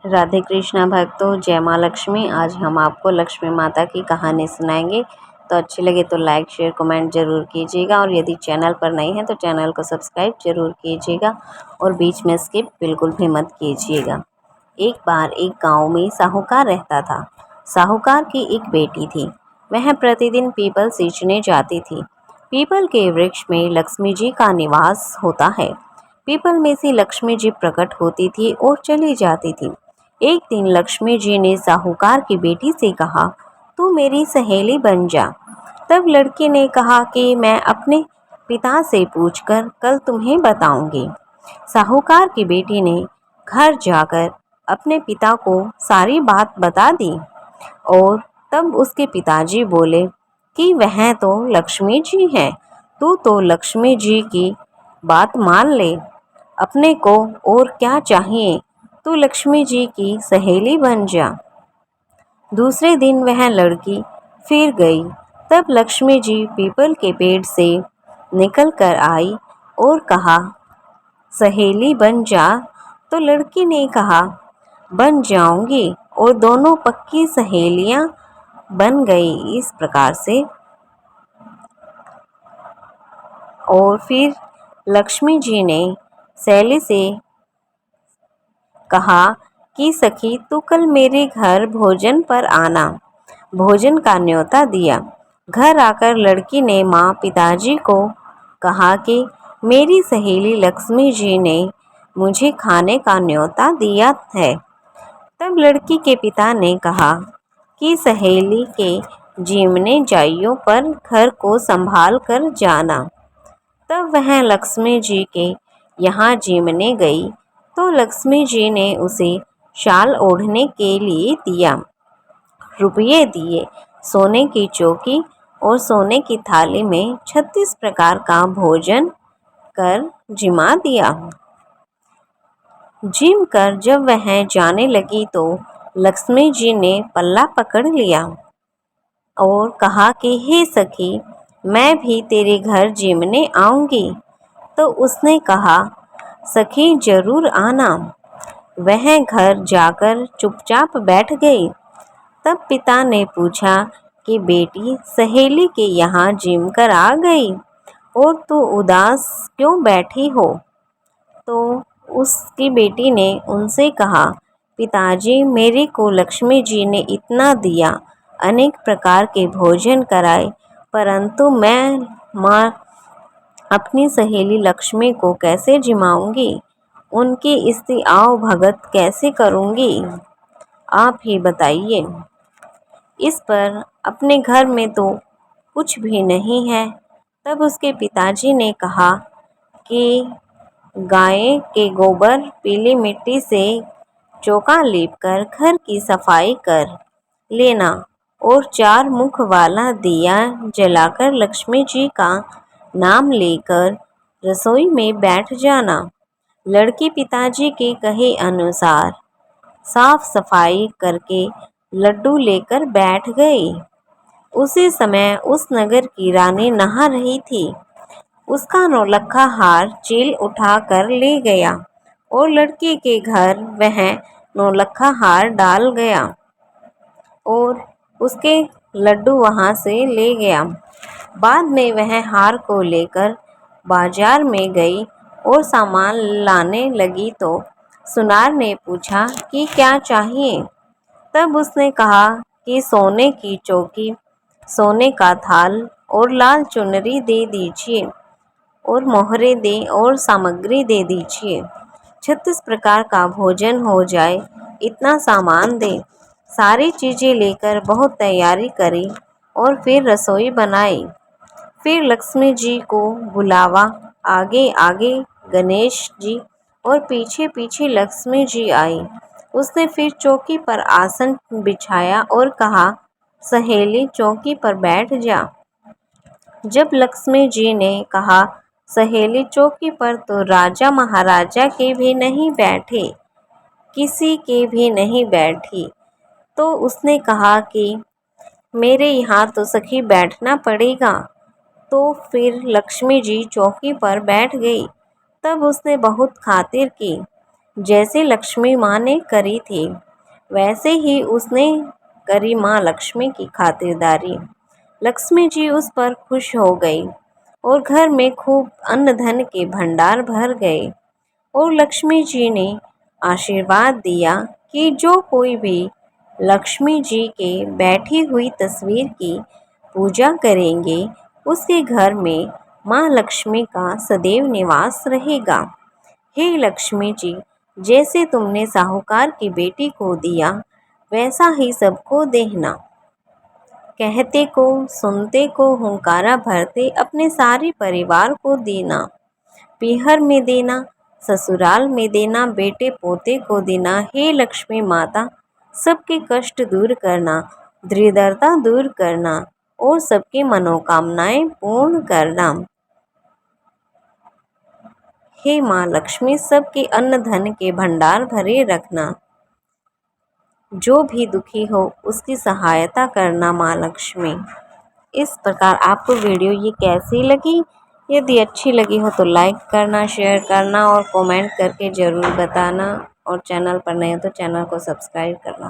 राधे कृष्णा भक्तों, जय माँ लक्ष्मी। आज हम आपको लक्ष्मी माता की कहानी सुनाएंगे। तो अच्छी लगे तो लाइक शेयर कमेंट ज़रूर कीजिएगा और यदि चैनल पर नए हैं तो चैनल को सब्सक्राइब ज़रूर कीजिएगा और बीच में स्किप बिल्कुल भी मत कीजिएगा। एक बार एक गांव में साहूकार रहता था। साहूकार की एक बेटी थी। वह प्रतिदिन पीपल सींचने जाती थी। पीपल के वृक्ष में लक्ष्मी जी का निवास होता है। पीपल में से लक्ष्मी जी प्रकट होती थी और चली जाती थी। एक दिन लक्ष्मी जी ने साहूकार की बेटी से कहा, तू मेरी सहेली बन जा। तब लड़की ने कहा कि मैं अपने पिता से पूछकर कल तुम्हें बताऊंगी। साहूकार की बेटी ने घर जाकर अपने पिता को सारी बात बता दी और तब उसके पिताजी बोले कि वह तो लक्ष्मी जी हैं, तू तो लक्ष्मी जी की बात मान ले। अपने को और क्या चाहिए, तू लक्ष्मी जी की सहेली बन जा। दूसरे दिन वह लड़की फिर गई। तब लक्ष्मी जी पीपल के पेड़ से निकल कर आई और कहा, सहेली बन जा। तो लड़की ने कहा, बन जाऊंगी, और दोनों पक्की सहेलियां बन गई। इस प्रकार से और फिर लक्ष्मी जी ने सहेली से कहा कि सखी, तू कल मेरे घर भोजन पर आना। भोजन का न्योता दिया। घर आकर लड़की ने माँ पिताजी को कहा कि मेरी सहेली लक्ष्मी जी ने मुझे खाने का न्योता दिया है। तब लड़की के पिता ने कहा कि सहेली के जीवने जाइयों पर घर को संभाल कर जाना। तब वह लक्ष्मी जी के यहाँ जीमने गई तो लक्ष्मी जी ने उसे शाल ओढ़ने के लिए दिया, रुपये दिए, सोने की चौकी और सोने की थाली में 36 प्रकार का भोजन कर जिमा दिया। जिम कर जब वह जाने लगी तो लक्ष्मी जी ने पल्ला पकड़ लिया और कहा कि हे सखी, मैं भी तेरे घर जिमने आऊंगी। तो उसने कहा, सखी जरूर आना। वह घर जाकर चुपचाप बैठ गई। तब पिता ने पूछा कि बेटी, सहेली के यहाँ जिम कर आ गई और तू उदास क्यों बैठी हो? तो उसकी बेटी ने उनसे कहा, पिताजी, मेरे को लक्ष्मी जी ने इतना दिया, अनेक प्रकार के भोजन कराए, परंतु मैं माँ अपनी सहेली लक्ष्मी को कैसे जिमाऊंगी? उनकी इसी आव भगत कैसे करूंगी? आप ही बताइए। इस पर अपने घर में तो कुछ भी नहीं है। तब उसके पिताजी ने कहा कि गाय के गोबर पीली मिट्टी से चौका लीपकर घर की सफाई कर लेना और 4 मुख वाला दिया जलाकर लक्ष्मी जी का नाम लेकर रसोई में बैठ जाना। लड़की पिताजी के कहे अनुसार साफ सफाई करके लड्डू लेकर बैठ गई। उसी समय उस नगर की रानी नहा रही थी। उसका नौलखा हार चील उठा कर ले गया और लड़की के घर वह नौलखा हार डाल गया और उसके लड्डू वहां से ले गया। बाद में वह हार को लेकर बाजार में गई और सामान लाने लगी तो सुनार ने पूछा कि क्या चाहिए? तब उसने कहा कि सोने की चौकी, सोने का थाल और लाल चुनरी दे दीजिए और मोहरे दे और सामग्री दे दीजिए। 36 प्रकार का भोजन हो जाए, इतना सामान दे। सारी चीज़ें लेकर बहुत तैयारी करी और फिर रसोई बनाई। फिर लक्ष्मी जी को बुलावा, आगे आगे गणेश जी और पीछे पीछे लक्ष्मी जी आई। उसने फिर चौकी पर आसन बिछाया और कहा, सहेली चौकी पर बैठ जा। जब लक्ष्मी जी ने कहा, सहेली चौकी पर, तो राजा महाराजा के भी नहीं बैठे, किसी के भी नहीं बैठी। तो उसने कहा कि मेरे यहाँ तो सखी बैठना पड़ेगा। तो फिर लक्ष्मी जी चौकी पर बैठ गई। तब उसने बहुत खातिर की। जैसे लक्ष्मी माँ ने करी थी वैसे ही उसने करी माँ लक्ष्मी की खातिरदारी। लक्ष्मी जी उस पर खुश हो गई और घर में खूब अन्न धन के भंडार भर गए। और लक्ष्मी जी ने आशीर्वाद दिया कि जो कोई भी लक्ष्मी जी के बैठी हुई तस्वीर की पूजा करेंगे उसके घर में माँ लक्ष्मी का सदैव निवास रहेगा। हे लक्ष्मी जी, जैसे तुमने साहूकार की बेटी को दिया वैसा ही सबको देना। कहते को सुनते को हुंकारा भरते अपने सारे परिवार को देना। पीहर में देना, ससुराल में देना, बेटे पोते को देना। हे लक्ष्मी माता, सबके कष्ट दूर करना, दरिद्रता दूर करना और सबकी मनोकामनाएं पूर्ण करना। हे माँ लक्ष्मी, सबके अन्न धन के भंडार भरे रखना। जो भी दुखी हो उसकी सहायता करना माँ लक्ष्मी। इस प्रकार आपको वीडियो ये कैसी लगी? यदि अच्छी लगी हो तो लाइक करना, शेयर करना और कमेंट करके ज़रूर बताना। और चैनल पर नए हो तो चैनल को सब्सक्राइब करना।